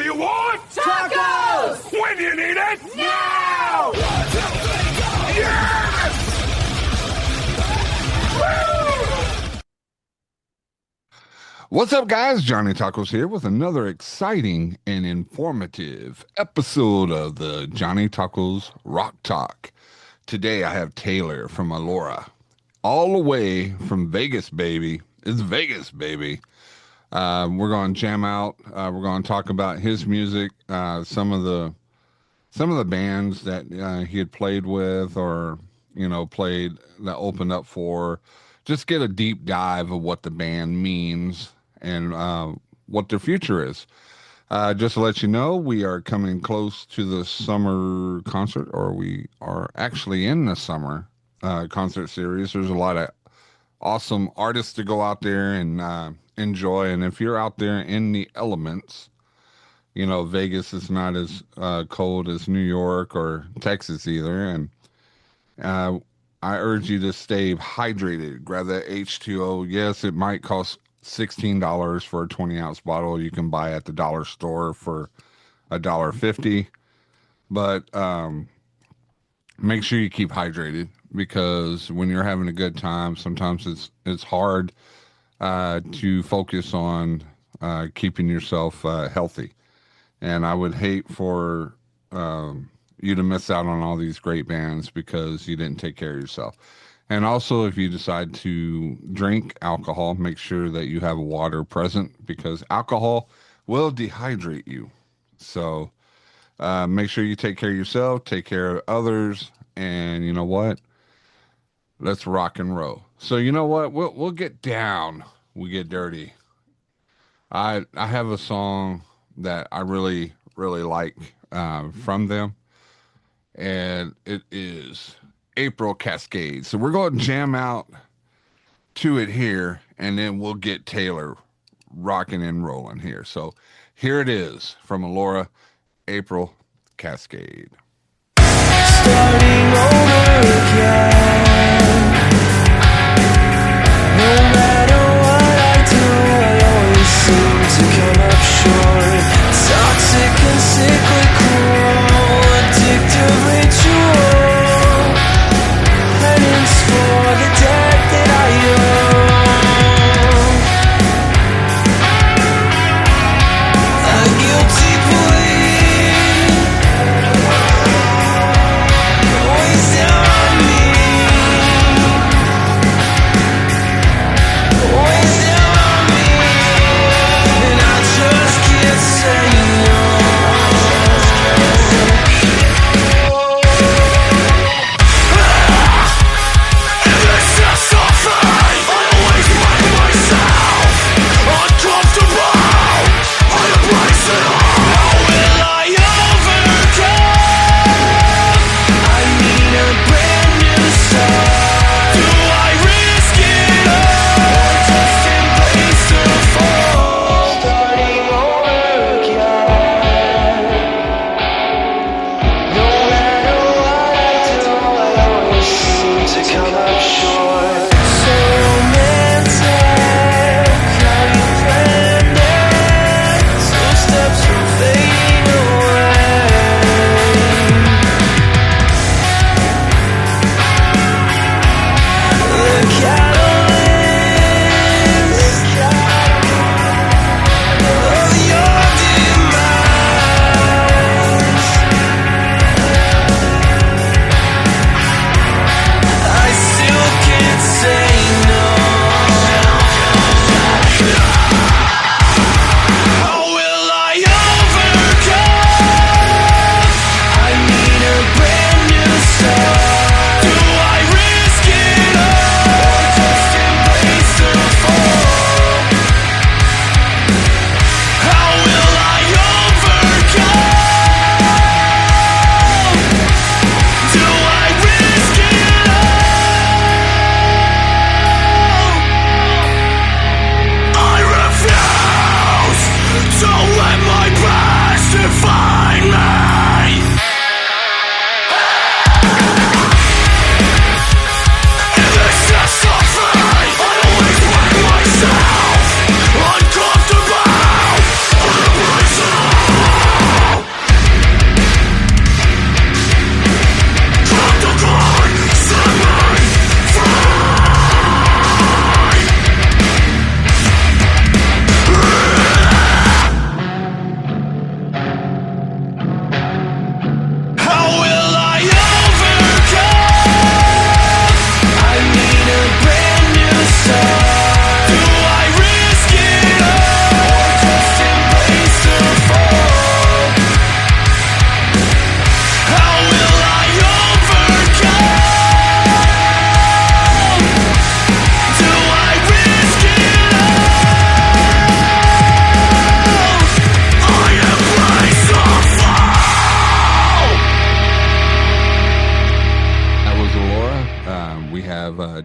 do you want? Tacos! When do you need it? Now! 1, 2, 3, go! Yes! Woo! What's up, guys? Johnny Tacos here with another exciting and informative episode of the Johnny Tacos Rock Talk. Today I have Taylor from Alura, all the way from Vegas, baby. It's Vegas, baby. We're going to jam out. We're going to talk about his music, some of the bands that he had played with, or played that opened up for. Just get a deep dive of what the band means and what their future is. Just to let you know, we are coming close to the summer concert, or we are actually in the summer concert series. There's a lot of awesome artists to go out there and enjoy. And if you're out there in the elements, Vegas is not as cold as New York or Texas either. And I urge you to stay hydrated. Grab that H2O. Yes, it might cost $16 for a 20-ounce bottle you can buy at the dollar store for $1.50. But make sure you keep hydrated, because when you're having a good time, sometimes it's hard to focus on keeping yourself healthy. And I would hate for you to miss out on all these great bands because you didn't take care of yourself. And also, if you decide to drink alcohol, make sure that you have water present, because alcohol will dehydrate you. So make sure you take care of yourself, take care of others, and you know what? Let's rock and roll. So you know what? We'll get down. We get dirty. I have a song that I really, really like from them, and it is April Cascade. So we're going to jam out to it here, and then we'll get Taylor rocking and rolling here. So here it is from Alura, April Cascade. Starting over again. No matter what I do, I always seem to come up short. Toxic and cyclical, addictive ritual. Penance for the debt that I owe. A guilty plea, always down on me, always down on me, and I just can't say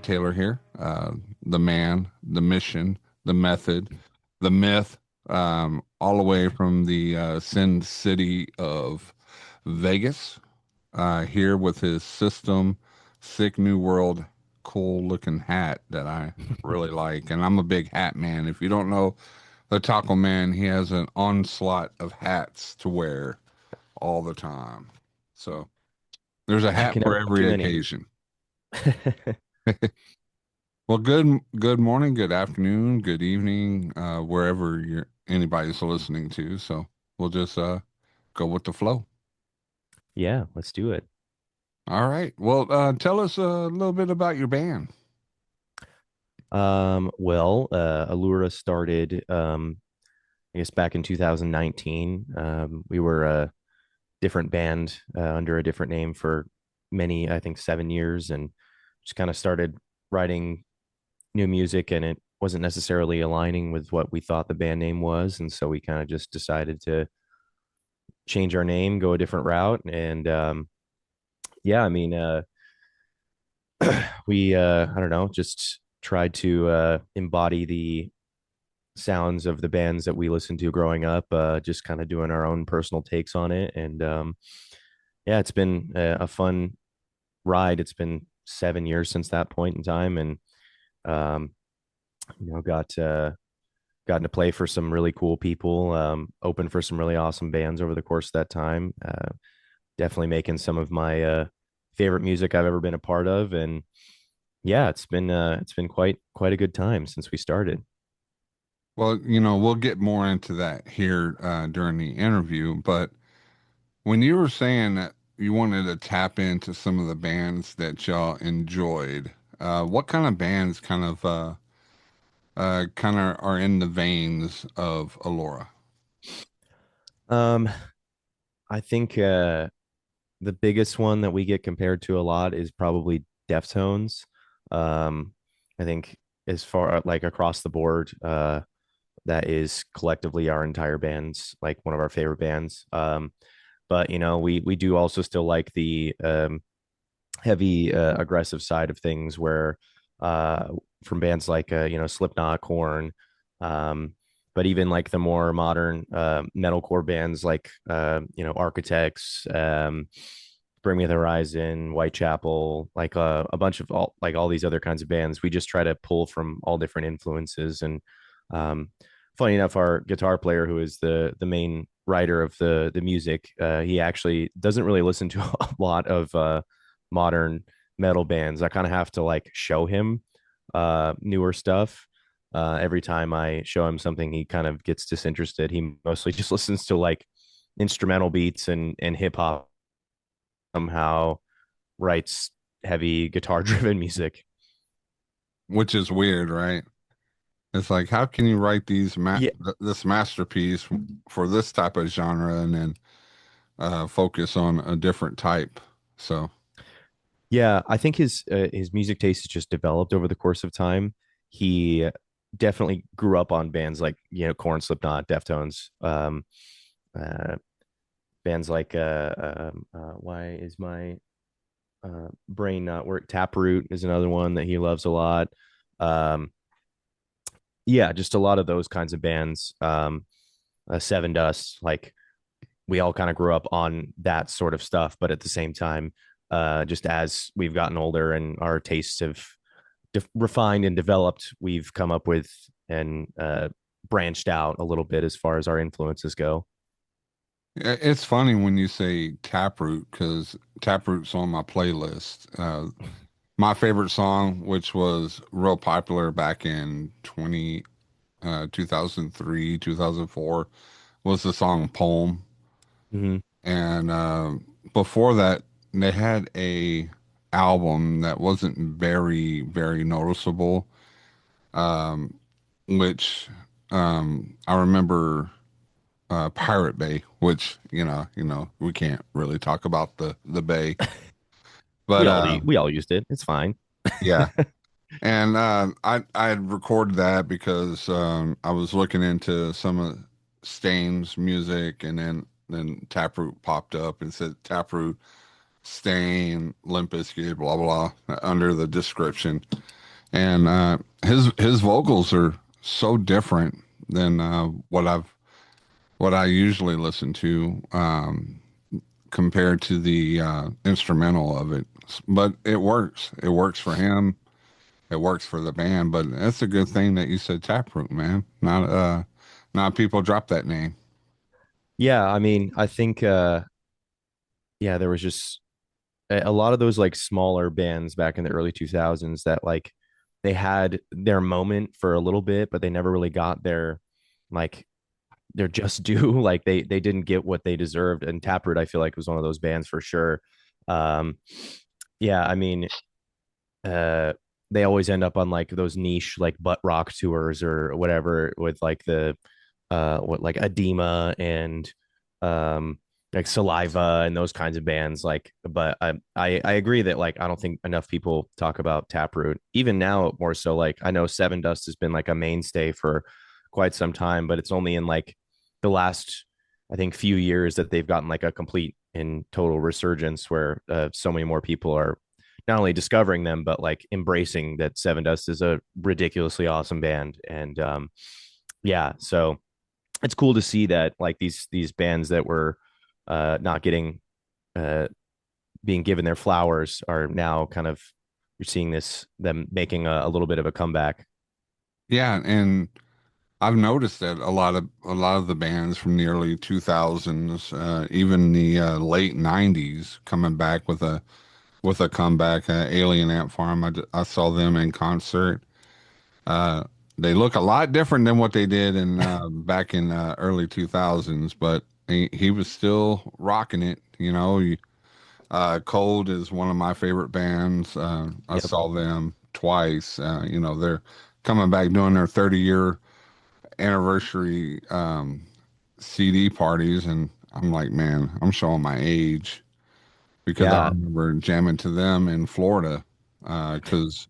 Taylor here, the man, the mission, the method, the myth, all the way from the Sin City of Vegas, here with his system, sick new world, cool looking hat that I really like. And I'm a big hat man. If you don't know the Taco Man, he has an onslaught of hats to wear all the time. So there's a I hat can never for have too every many. occasion. Well, good morning, good afternoon, good evening, wherever anybody's listening to. So we'll just go with the flow. Yeah, let's do it. All right. Well, tell us a little bit about your band. Alura started, I guess back in 2019. We were a different band under a different name for many, I think 7 years, and just kind of started writing new music, and it wasn't necessarily aligning with what we thought the band name was, and so we kind of just decided to change our name, go a different route, and yeah, I mean, we I don't know, just tried to embody the sounds of the bands that we listened to growing up, just kind of doing our own personal takes on it. And yeah, it's been a fun ride. It's been 7 years since that point in time, and um, gotten to play for some really cool people, open for some really awesome bands over the course of that time. Definitely making some of my favorite music I've ever been a part of, and yeah, it's been quite a good time since we started. Well, we'll get more into that here during the interview. But when you were saying that you wanted to tap into some of the bands that y'all enjoyed, what kind of bands kind of are in the veins of Alora? Um, I think the biggest one that we get compared to a lot is probably Deftones. I think as far like across the board, that is collectively our entire band's like one of our favorite bands. But we do also still like the heavy aggressive side of things where uh from bands like Slipknot, Korn, um but even like the more modern metalcore bands like Architects, Bring Me the Horizon, Whitechapel, like a bunch of all these other kinds of bands. We just try to pull from all different influences. And um funny enough, our guitar player, who is the main writer of the music, he actually doesn't really listen to a lot of modern metal bands. I kind of have to like show him newer stuff. Every time I show him something, he kind of gets disinterested. He mostly just listens to like instrumental beats and hip hop. Somehow writes heavy guitar driven music. Which is weird, right? It's like, how can you write Yeah, this masterpiece for this type of genre and then focus on a different type? So, yeah. I think his music taste has just developed over the course of time. He definitely grew up on bands like Korn, Slipknot, Deftones. Uh, Bands like why is my brain not work? Taproot is another one that he loves a lot. Um, yeah, just a lot of those kinds of bands. Seven Dust, like we all kind of grew up on that sort of stuff, but at the same time, just as we've gotten older and our tastes have refined and developed, we've come up with and branched out a little bit as far as our influences go. it's funny when you say Taproot because Taproot's on my playlist. My favorite song, which was real popular back in 2003, 2004, was the song Poem. Mm-hmm. And before that, they had a album that wasn't very, very noticeable, um, which I remember Pirate Bay, which we can't really talk about the Bay, but We all used it. It's fine. yeah. And I had recorded that because I was looking into some of Stain's music, and then Taproot popped up and said Taproot Stain, Limp Bizkit, blah blah, under the description. And his vocals are so different than what I usually listen to, compared to the instrumental of it. But it works. It works for him. It works for the band. But that's a good thing that you said Taproot, man. Not people drop that name. Yeah, I mean, I think yeah, there was just a lot of those like smaller bands back in the early 2000s that like they had their moment for a little bit, but they never really got like their just due. Like they didn't get what they deserved. And Taproot, I feel like, was one of those bands for sure. Um, yeah, I mean, uh they always end up on like those niche like butt rock tours or whatever with like the what like edema and like saliva and those kinds of bands like but I agree that like I don't think enough people talk about Taproot even now more so like I know Seven Dust has been like a mainstay for quite some time but it's only in like the last I think few years that they've gotten like a complete and total resurgence where so many more people are not only discovering them but like embracing that Seven Dust is a ridiculously awesome band and yeah so it's cool to see that like these bands that were not getting uh being given their flowers are now kind of you're seeing this them making a little bit of a comeback. Yeah, and I've noticed that a lot of the bands from the early 2000s, even the late 90s, coming back with a comeback. Alien Ant Farm, I saw them in concert. Uh, they look a lot different than what they did in back in early 2000s, but he was still rocking it. Cold is one of my favorite bands. I Yep. saw them twice. They're coming back doing their 30-year anniversary CD parties, and I'm like, man, I'm showing my age because I Yeah. remember jamming to them in Florida because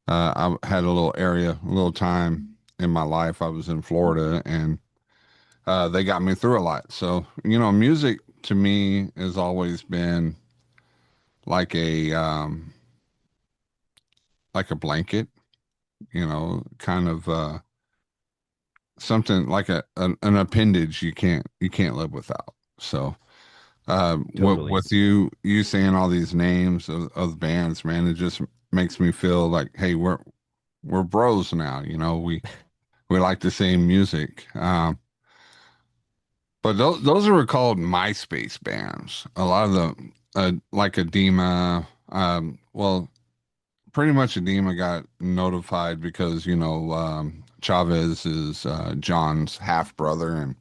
I had a little time in my life. I was in Florida, and they got me through a lot. So, music to me has always been like like a blanket, kind of something like an appendage you can't live without. So, Totally. with you saying all these names of bands, man, it just makes me feel like, hey, we're bros now. We like the same music. But those are called MySpace bands. A lot of them, like Edema. Well, pretty much Edema got notified because Chavez is John's half brother, and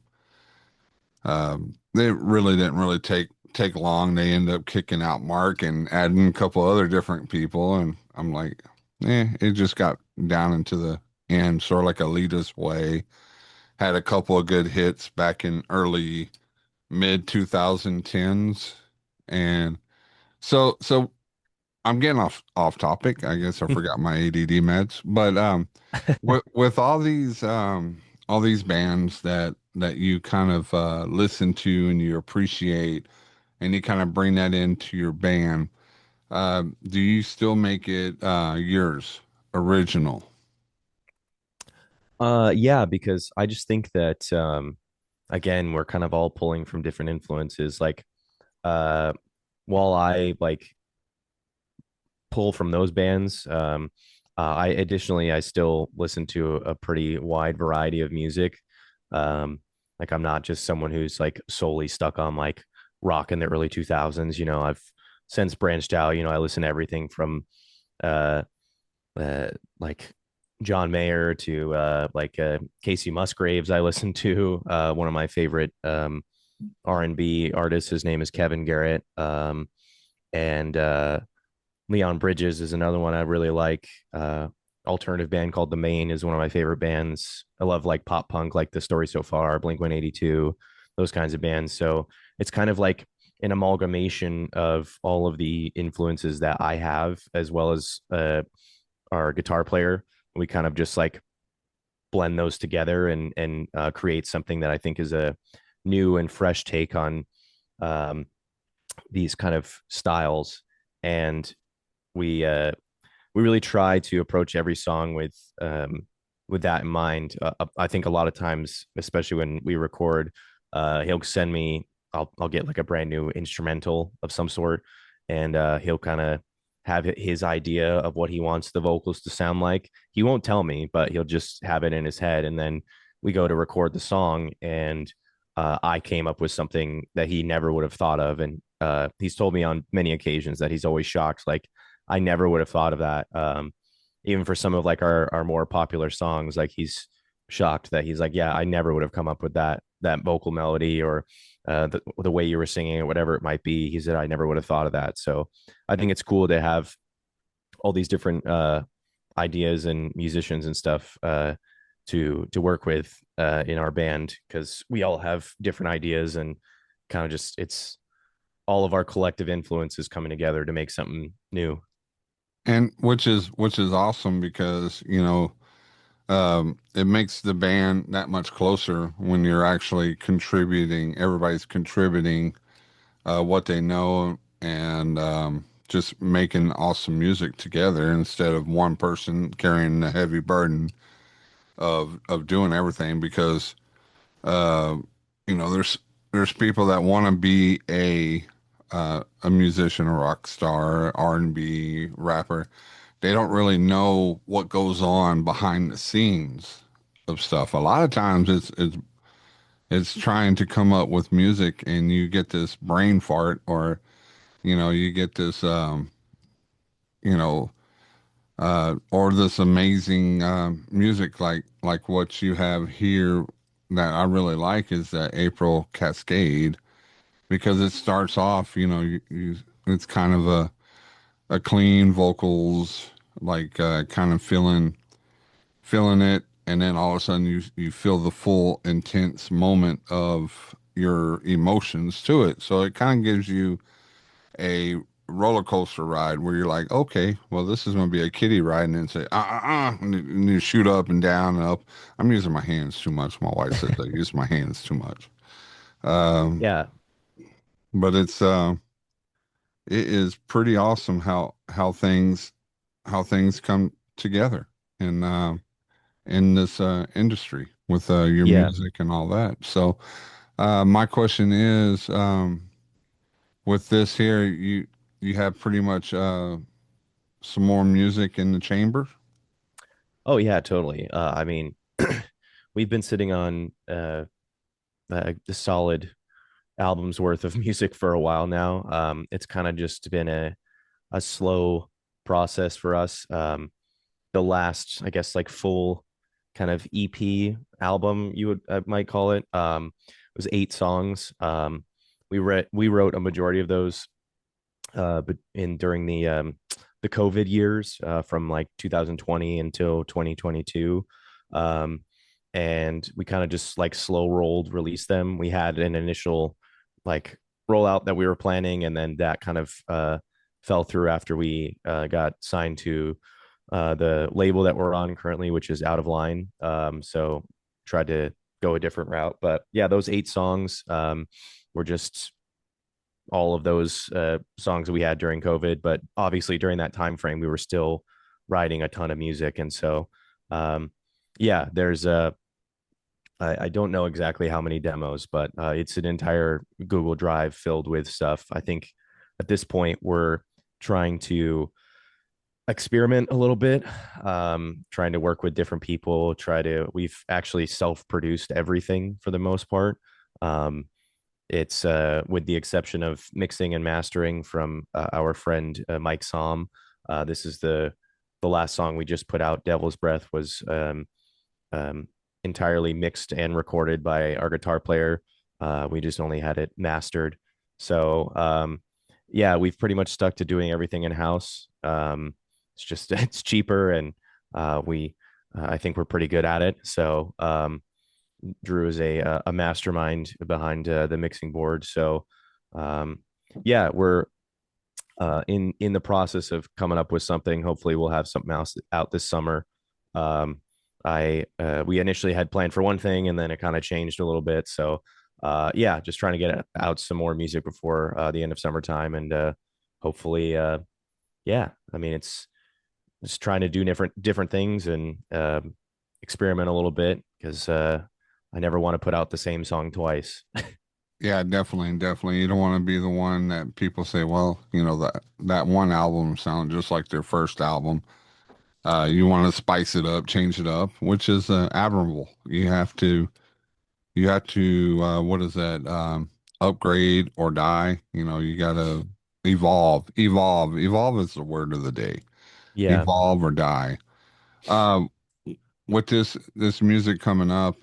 they really didn't really take long. They end up kicking out Mark and adding a couple other different people, and I'm like, it just got down into the end, sort of like Alita's Way. Had a couple of good hits back in early mid 2010s, and so I'm getting off topic. I guess I forgot my ADD meds, but with all these bands that you kind of listen to and you appreciate, and you kind of bring that into your band, do you still make it yours, original? Yeah, because I just think that again, we're kind of all pulling from different influences. Like uh while I like pull from those bands, I additionally I still listen to a pretty wide variety of music. Like I'm not just someone who's like solely stuck on like rock in the early 2000s. I've since branched out. I listen to everything from uh like John Mayer to like Casey Musgraves. I listen to one of my favorite R&B artists. His name is Kevin Garrett. And Leon Bridges is another one I really like. Alternative band called The Main is one of my favorite bands. I love like pop punk, like The Story So Far, Blink 182, those kinds of bands. So it's kind of like an amalgamation of all of the influences that I have, as well as our guitar player. We kind of just like blend those together and create something that I think is a new and fresh take on um, these kind of styles, and we uh, we really try to approach every song with that in mind. I think a lot of times, especially when we record, he'll send me. I'll get like a brand new instrumental of some sort, and he'll kind of have his idea of what he wants the vocals to sound like. He won't tell me, but he'll just have it in his head, and then we go to record the song, and I came up with something that he never would have thought of, and he's told me on many occasions that he's always shocked, like I never would have thought of that. Even for some of like our more popular songs, like he's shocked that he's like, yeah, I never would have come up with that vocal melody or the way you were singing it, whatever it might be. He said I never would have thought of that. So I think it's cool to have all these different ideas and musicians and stuff to work with in our band, because we all have different ideas and kind of just it's all of our collective influences coming together to make something new. And which is awesome because, it makes the band that much closer when you're actually contributing. Everybody's contributing what they know, and just making awesome music together instead of one person carrying the heavy burden of doing everything. Because uh, there's people that want to be a musician, a rock star, R&B rapper. They don't really know what goes on behind the scenes of stuff. A lot of times it's trying to come up with music, and you get this brain fart, or you get this you know or this amazing music, like what you have here that I really like is that April Cascade, because it starts off, it's kind of a clean vocals, like kind of feeling it, and then all of a sudden you feel the full intense moment of your emotions to it. So it kind of gives you a roller coaster ride where you're like, okay, well, this is going to be a kiddie ride, and then say, and you shoot up and down and up. I'm using my hands too much. My wife says I use my hands too much. Um, Yeah, but it is pretty awesome how things come together in in this industry with your yeah. music and all that. So my question is, with this here, you have pretty much some more music in the chamber. Oh yeah, totally. I mean, we've been sitting on a solid album's worth of music for a while now. It's kind of just been a slow process for us. The last, I guess, like full kind of EP album, you would might call it, was 8 songs. We wrote a majority of those but in during the COVID years, from like 2020 until 2022. Um, and we kind of just like slow rolled release them. We had an initial like rollout that we were planning, and then that kind of fell through after we got signed to the label that we're on currently, which is Out of Line. So tried to go a different route, but yeah, those 8 songs were just all of those songs that we had during COVID. But obviously, during that time frame, we were still writing a ton of music, and so yeah, there's a I don't know exactly how many demos, but it's an entire Google Drive filled with stuff. I think at this point we're trying to experiment a little bit, trying to work with different people. We've actually self-produced everything for the most part. Um, it's with the exception of mixing and mastering from our friend Mike Som. This is the last song we just put out. Devil's Breath was um, entirely mixed and recorded by our guitar player. We just only had it mastered. So yeah, we've pretty much stuck to doing everything in house. It's just it's cheaper, and we I think we're pretty good at it. So Drew is a mastermind behind the mixing board. So um, yeah, we're in the process of coming up with something. Hopefully, we'll have something else out this summer. Um, I We initially had planned for one thing, and then it kind of changed a little bit. So yeah, just trying to get out some more music before the end of summertime, and hopefully, yeah, I mean, it's just trying to do different things and experiment a little bit because I never want to put out the same song twice. Yeah, definitely, definitely. You don't want to be the one that people say, well, that one album sounds just like their first album. You want to spice it up, change it up, which is admirable. You have to, what is that? Upgrade or die. You got to evolve, evolve, evolve is the word of the day. Yeah. Evolve or die. Uh, with this music coming up,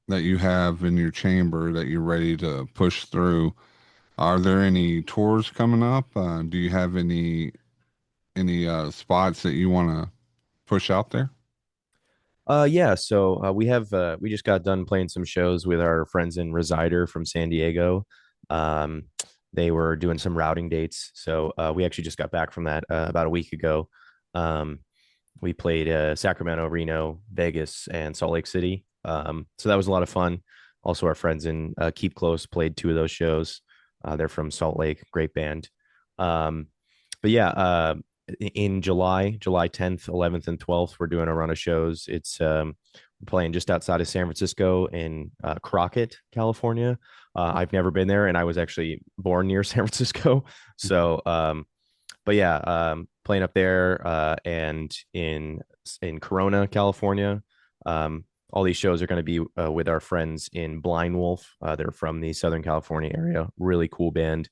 that you have in your chamber that you're ready to push through, are there any tours coming up? Do you have any spots that you want to push out there? Yeah, so we just got done playing some shows with our friends in Resider from San Diego. Um, they were doing some routing dates, so we actually just got back from that about a week ago. Um, we played Sacramento, Reno, Vegas, and Salt Lake City. So that was a lot of fun. Also, our friends in Keep Close played two of those shows. They're from Salt Lake, great band. Um, but yeah, in July 10th, 11th, and 12th, we're doing a run of shows. It's we're playing just outside of San Francisco in Crockett, California. I've never been there, and I was actually born near San Francisco. So, but yeah, playing up there and in Corona, California. All these shows are going to be with our friends in Blind Wolf. They're from the Southern California area. Really cool band.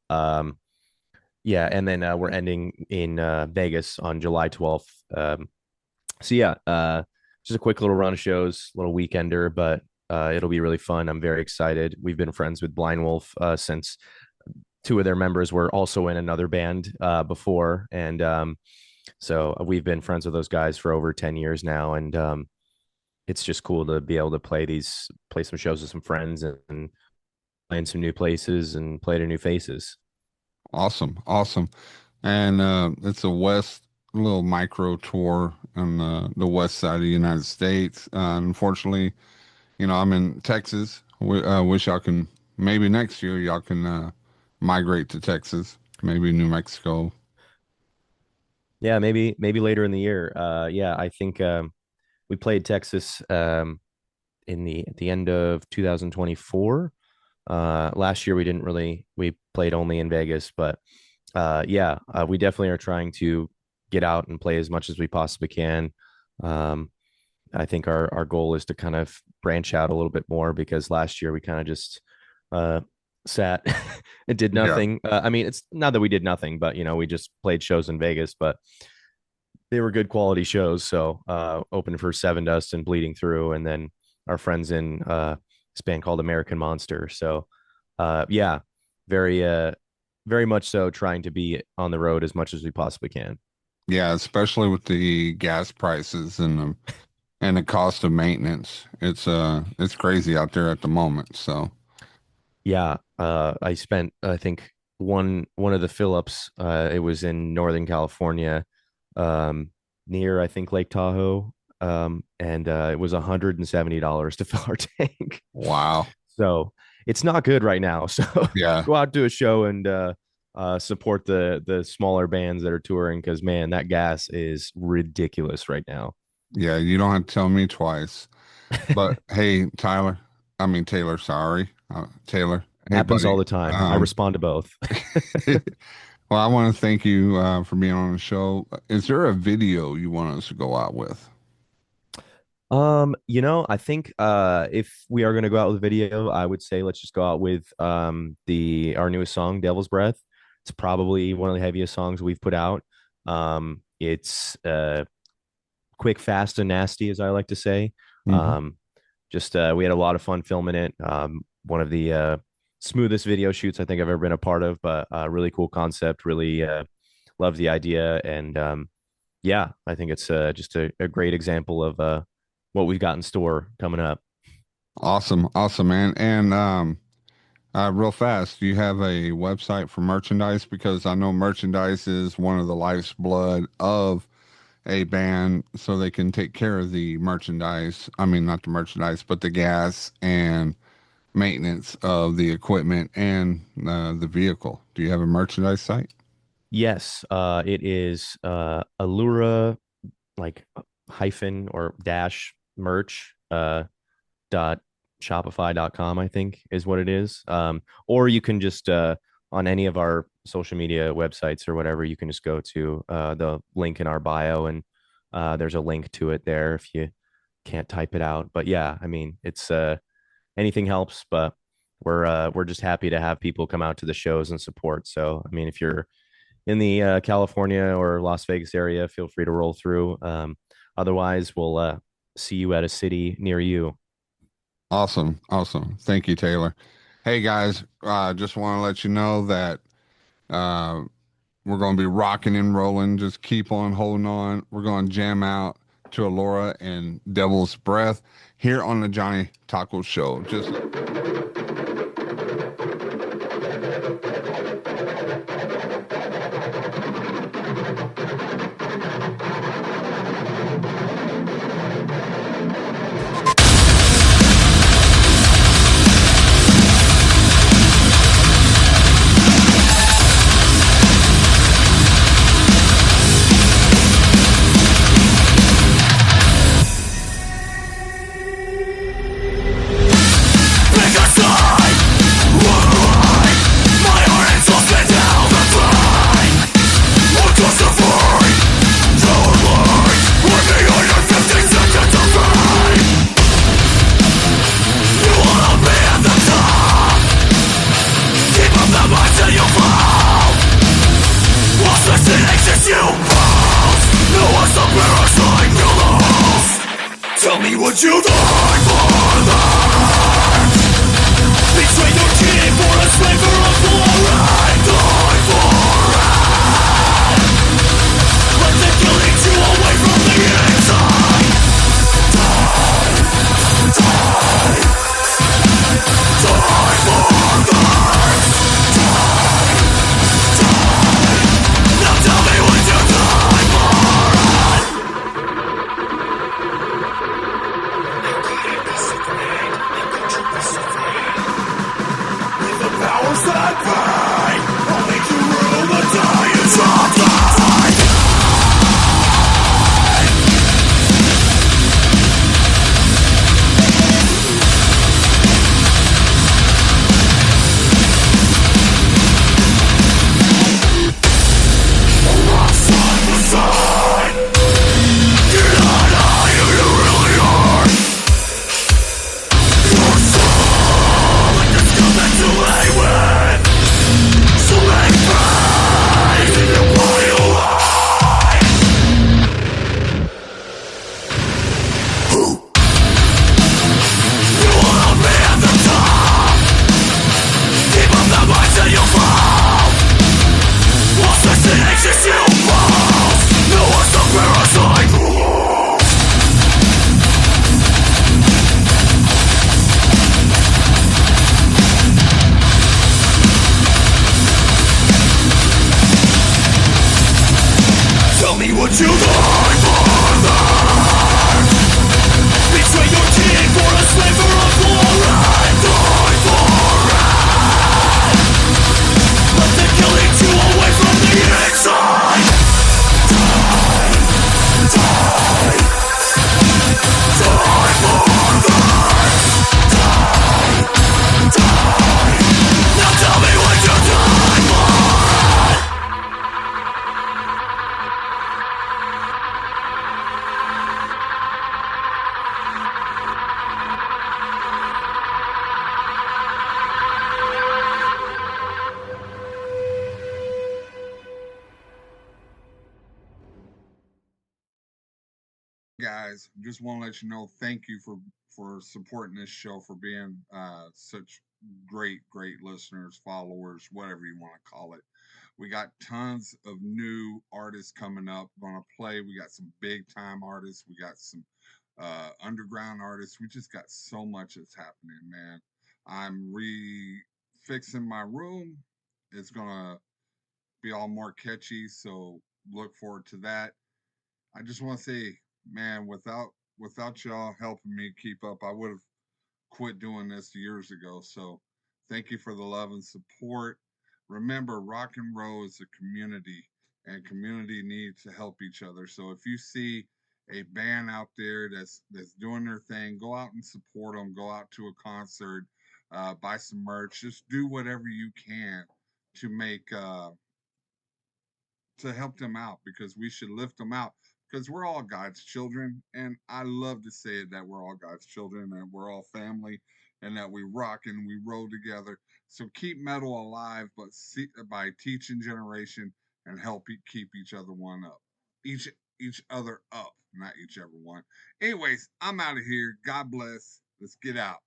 Um, yeah, and then we're ending in Vegas on July 12th. So yeah, just a quick little run of shows, little weekender, but it'll be really fun. I'm very excited. We've been friends with Blind Wolf since two of their members were also in another band before, and so we've been friends with those guys for over 10 years now, and it's just cool to be able to play some shows with some friends and play in some new places and play to new faces. Awesome, awesome. And it's a west little micro tour on the west side of the United States. Unfortunately, I'm in Texas. Wish y'all can maybe next year y'all can migrate to Texas, maybe New Mexico. Yeah, maybe later in the year. Yeah, I think we played Texas in the at the end of 2024. Last year we played only in Vegas, but yeah, we definitely are trying to get out and play as much as we possibly can. Um, I think our goal is to kind of branch out a little bit more because last year we kind of just uh, sat and did Yeah, nothing. I mean, it's not that we did nothing, but we just played shows in Vegas, but they were good quality shows. So open for Seven Dust and Bleeding Through, and then our friends in this band called American Monster. So yeah, very very much so trying to be on the road as much as we possibly can. yeah, especially with the gas prices and the cost of maintenance. It's crazy out there at the moment. So Yeah, I spent I think one of the fill ups. It was in Northern California, um, near I think Lake Tahoe, and it was $170 to fill our tank. wow. So it's not good right now. So Yeah, go out to a show and support the smaller bands that are touring because man, that gas is ridiculous right now. yeah, you don't have to tell me twice. But hey, Taylor, sorry. Taylor. Hey, Happens buddy. all the time. I Um, respond to both. well, I want to thank you for being on the show. Is there a video you want us to go out with? I think if we are gonna go out with video, I would say let's just go out with the our newest song, Devil's Breath. It's probably one of the heaviest songs we've put out. It's quick, fast, and nasty, as I like to say. Hmm. Um, just we had a lot of fun filming it. One of the smoothest video shoots I think I've ever been a part of, but really cool concept. Really love the idea, and yeah, I think it's just a great example of what we've got in store coming up. Awesome, awesome, man. And real fast, do you have a website for merchandise? Because I know merchandise is one of the life's blood of a band, so they can take care of the merchandise. I mean, not the merchandise, but the gas and maintenance of the equipment and the vehicle. Do you have a merchandise site? Yes, it is Alura like hyphen or dash merch dot shopify.com, I think is what it is. Or you can just on any of our social media websites or whatever, you can just go to the link in our bio, and there's a link to it there if you can't type it out. But yeah, I mean, it's anything helps, but we're just happy to have people come out to the shows and support. So I mean, if you're in the California or Las Vegas area, feel free to roll through. Otherwise, we'll see you at a city near you. Awesome. Awesome. Thank you, Taylor. Hey, guys, just want to let you know that uh, we're going to be rocking and rolling. Just keep on holding on. We're going to jam out to Alura and Devil's Breath here on the Johnny Taco Show. Just Tell me what you die for that. Betray your king for a slaver of glory. Die for it. Let the killing you away from the inside. Die, die, die for this. Die, die. Now tell me what you die for. Powers that pay, only to rule the giants of light. Side by side, you're not I who you really are. Your soul, like the scum that you lay with. So make praise in your body alive. You wanna be at the top. Keep up the minds and you'll fall. While section exists you fall. No one's a parasite. Tell me what you die for that. Betray your king for a slaver of glory. Die for it. Let the killing you away from the inside. Die, die, die for this. Die, die. Now tell me what you die for. guys, just want to let you know thank you for supporting this show, for being such great listeners, followers, whatever you want to call it. We got tons of new artists coming up, gonna play. We got some big time artists, we got some underground artists. We just got so much that's happening, man. I'm fixing my room. It's gonna be all more catchy, so look forward to that. I just want to say, man, without y'all helping me keep up, quit doing this years ago. So thank you for the love and support. Remember, rock and roll is a community, and community needs to help each other. So if you see a band out there that's doing their thing, go out and support them. Go out to a concert, buy some merch. Just do whatever you can to make to help them out, because we should lift them out, because we're all God's children. And I love to say it, that we're all God's children and we're all family, and that we rock and we roll together. So keep metal alive, but by teaching generation and help keep each other one up. Each other up, not each other one. Anyways, I'm out of here. God bless. Let's get out.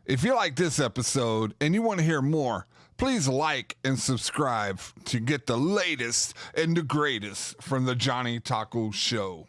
If you like this episode and you want to hear more, please like and subscribe to get the latest and the greatest from the Johnny Taco Show.